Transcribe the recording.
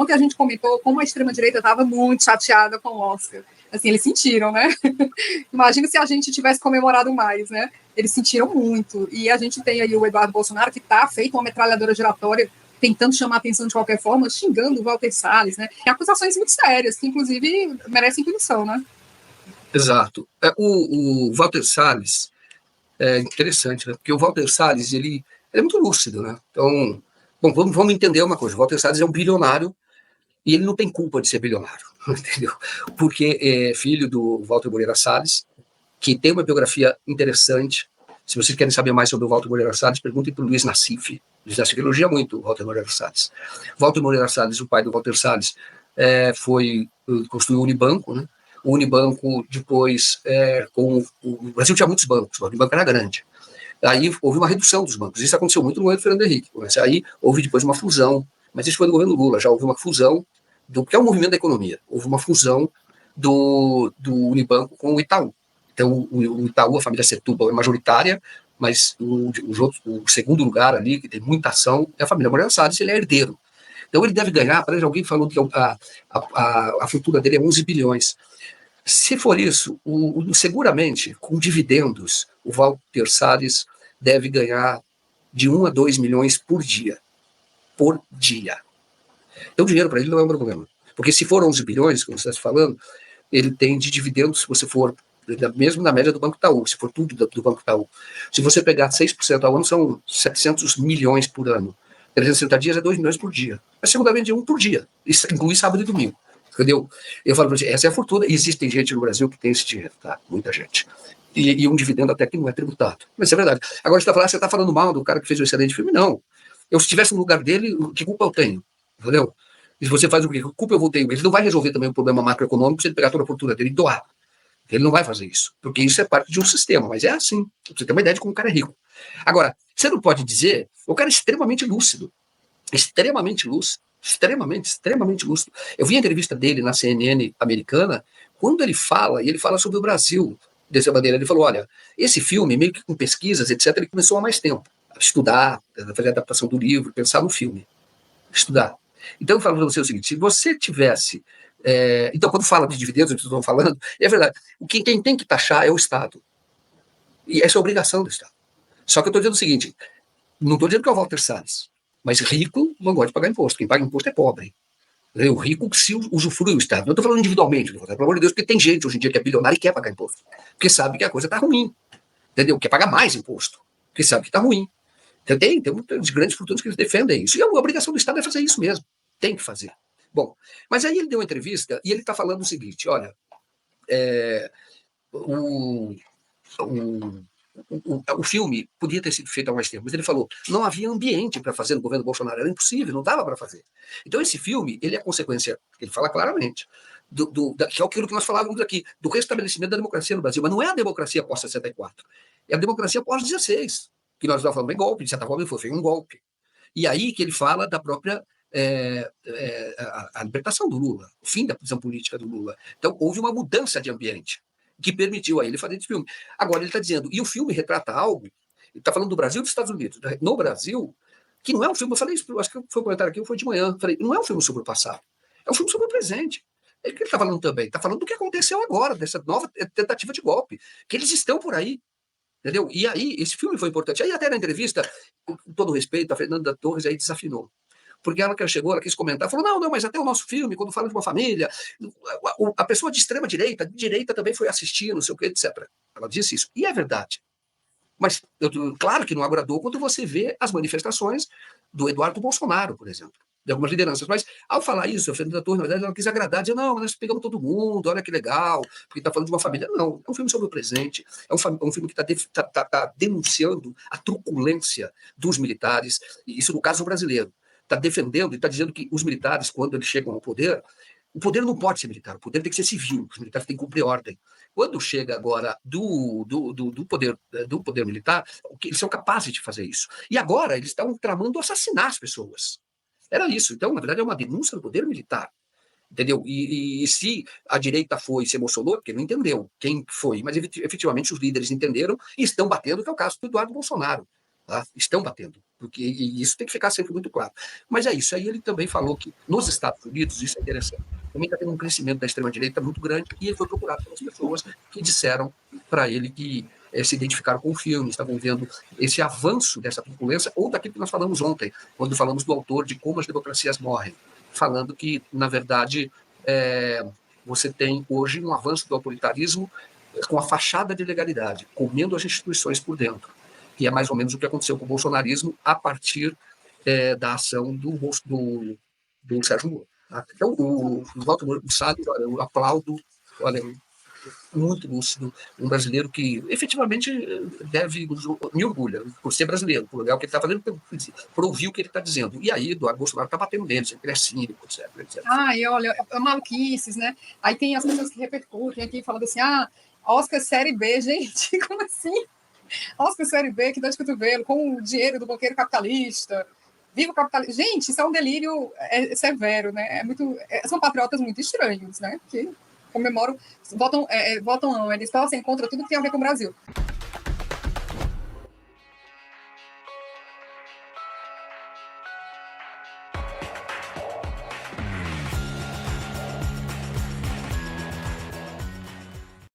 ontem a gente comentou como a extrema-direita estava muito chateada com o Oscar. Assim, eles sentiram, né? Imagina se a gente tivesse comemorado mais, né? Eles sentiram muito. E a gente tem aí o Eduardo Bolsonaro, que está feito uma metralhadora giratória, tentando chamar a atenção de qualquer forma, xingando o Walter Salles, né? E acusações muito sérias, que inclusive merecem punição, né? Exato. O Walter Salles é interessante, né? Porque o Walter Salles, ele é muito lúcido, né? Então, bom, vamos entender uma coisa. O Walter Salles é um bilionário e ele não tem culpa de ser bilionário, entendeu? Porque é filho do Walter Moreira Salles, que tem uma biografia interessante. Se vocês querem saber mais sobre o Walter Moreira Salles, perguntem para o Luiz Nassif. Luiz Nassif elogia muito o Walter Moreira Salles. Walter Moreira Salles, o pai do Walter Salles, construiu o Unibanco, né? O Unibanco, depois, o Brasil tinha muitos bancos, o Unibanco era grande. Aí houve uma redução dos bancos. Isso aconteceu muito no governo Fernando Henrique. Mas aí houve depois uma fusão. Mas isso foi no governo Lula. Já houve uma fusão, que é o movimento da economia. Houve uma fusão do Unibanco com o Itaú. Então, o Itaú, a família Setúbal, é majoritária, mas o segundo lugar ali, que tem muita ação, é a família Moreira Salles, ele é herdeiro. Então, ele deve ganhar, parece que alguém falou que a fortuna dele é 11 bilhões. Se for isso, seguramente, com dividendos, o Walter Salles deve ganhar de 1 a 2 milhões por dia. Por dia. Então, o dinheiro para ele não é um problema. Porque se for 11 bilhões, como você está falando, ele tem de dividendos, se você for, mesmo na média do Banco Itaú, se for tudo do Banco Itaú. Se você pegar 6% ao ano, são 700 milhões por ano. 360 dias é 2 milhões por dia. Mas seguramente é 1 por dia. Isso inclui sábado e domingo. Entendeu? Eu falo para você, essa é a fortuna. E existe gente no Brasil que tem esse dinheiro, tá? Muita gente. E um dividendo até que não é tributado. Mas isso é verdade. Agora você está falando mal do cara que fez um excelente filme? Não. Eu, se estivesse no lugar dele, que culpa eu tenho? Entendeu? E se você faz o quê? Que culpa eu vou ter? Ele não vai resolver também o problema macroeconômico se ele pegar toda a fortuna dele e doar. Ele não vai fazer isso. Porque isso é parte de um sistema. Mas é assim. Você tem uma ideia de como o cara é rico. Agora, você não pode dizer... O cara é extremamente lúcido. Extremamente lúcido. Extremamente lúcido. Eu vi a entrevista dele na CNN americana, quando ele fala, e ele fala sobre o Brasil dessa maneira. Ele falou, olha, esse filme, meio que com pesquisas, etc., ele começou há mais tempo. A estudar, a fazer a adaptação do livro, pensar no filme. Estudar. Então eu falo para você o seguinte, se você tivesse... então, quando fala de dividendos, que eu estou falando, é verdade, quem tem que taxar é o Estado. E essa é a obrigação do Estado. Só que eu estou dizendo o seguinte, não estou dizendo que é o Walter Salles, mas rico não gosta de pagar imposto. Quem paga imposto é pobre. O rico que se usufrui o Estado. Não estou falando individualmente, pelo amor de Deus, porque tem gente hoje em dia que é bilionário e quer pagar imposto. Porque sabe que a coisa está ruim. Entendeu? Quer pagar mais imposto. Porque sabe que está ruim. Então, tem muitas grandes fortunas que eles defendem isso. E a obrigação do Estado é fazer isso mesmo. Tem que fazer. Bom, mas aí ele deu uma entrevista e ele está falando o seguinte, olha, o filme podia ter sido feito há mais tempo, mas ele falou, não havia ambiente para fazer no governo Bolsonaro, era impossível, não dava para fazer. Então esse filme, ele é consequência, ele fala claramente, que é aquilo que nós falávamos aqui, do restabelecimento da democracia no Brasil, mas não é a democracia pós-64, é a democracia pós-16, que nós estávamos falando bem golpe, de certa forma ele foi um golpe. E aí que ele fala da própria a libertação do Lula, o fim da prisão política do Lula. Então houve uma mudança de ambiente que permitiu a ele fazer esse filme. Agora ele está dizendo, e o filme retrata algo, ele está falando do Brasil e dos Estados Unidos, no Brasil, que não é um filme, eu falei isso, acho que foi um comentário aqui, foi de manhã, eu falei, não é um filme sobre o passado, é um filme sobre o presente. É o que ele está falando também, está falando do que aconteceu agora, dessa nova tentativa de golpe, que eles estão por aí, entendeu? E aí, esse filme foi importante. Aí até na entrevista, com todo respeito, a Fernanda Torres aí desafinou. Porque ela que chegou, ela quis comentar, falou, não, mas até o nosso filme, quando fala de uma família, a pessoa de extrema direita, de direita também foi assistir, não sei o que, etc. Ela disse isso. E é verdade. Mas, claro que não agradou quando você vê as manifestações do Eduardo Bolsonaro, por exemplo, de algumas lideranças. Mas, ao falar isso, a Fernanda Torres, na verdade, ela quis agradar, dizer, não, nós pegamos todo mundo, olha que legal, porque está falando de uma família. Não, é um filme sobre o presente, é um filme que está denunciando a truculência dos militares, e isso no caso brasileiro. Está defendendo e está dizendo que os militares, quando eles chegam ao poder, o poder não pode ser militar, o poder tem que ser civil, os militares têm que cumprir ordem. Quando chega agora do poder militar, eles são capazes de fazer isso. E agora eles estão tramando assassinar as pessoas. Era isso. Então, na verdade, é uma denúncia do poder militar. Entendeu? E se a direita foi e se emocionou, porque não entendeu quem foi, mas efetivamente os líderes entenderam e estão batendo, que é o caso do Eduardo Bolsonaro. Tá? Estão batendo. porque e isso tem que ficar sempre muito claro. Mas é isso. Aí ele também falou que nos Estados Unidos, isso é interessante, também está tendo um crescimento da extrema-direita muito grande, e ele foi procurado pelas pessoas que disseram para ele que se identificaram com o filme, estavam vendo esse avanço dessa turbulência, ou daquilo que nós falamos ontem, quando falamos do autor de Como as Democracias Morrem, falando que, na verdade, você tem hoje um avanço do autoritarismo com a fachada de legalidade, comendo as instituições por dentro, que é mais ou menos o que aconteceu com o bolsonarismo a partir da ação do Sérgio Moro. Tá? Então, o Walter Salles, olha, eu aplaudo, olha, muito lúcido, um brasileiro que efetivamente deve, me orgulha por ser brasileiro, por olhar o que ele está fazendo, por ouvir o que ele está dizendo. E aí, Eduardo Bolsonaro está batendo neles, ele é cínico, etc, etc. E olha, maluquices, né? Aí tem as pessoas que repercutem aqui, falando assim, Oscar Série B, gente, como assim? Oscar Série B, que dá de cotovelo, com o dinheiro do banqueiro capitalista, viva o capitalismo. Gente, isso é um delírio severo, né? São patriotas muito estranhos, né? Que comemoram, votam não, eles torcem contra tudo que tem a ver com o Brasil.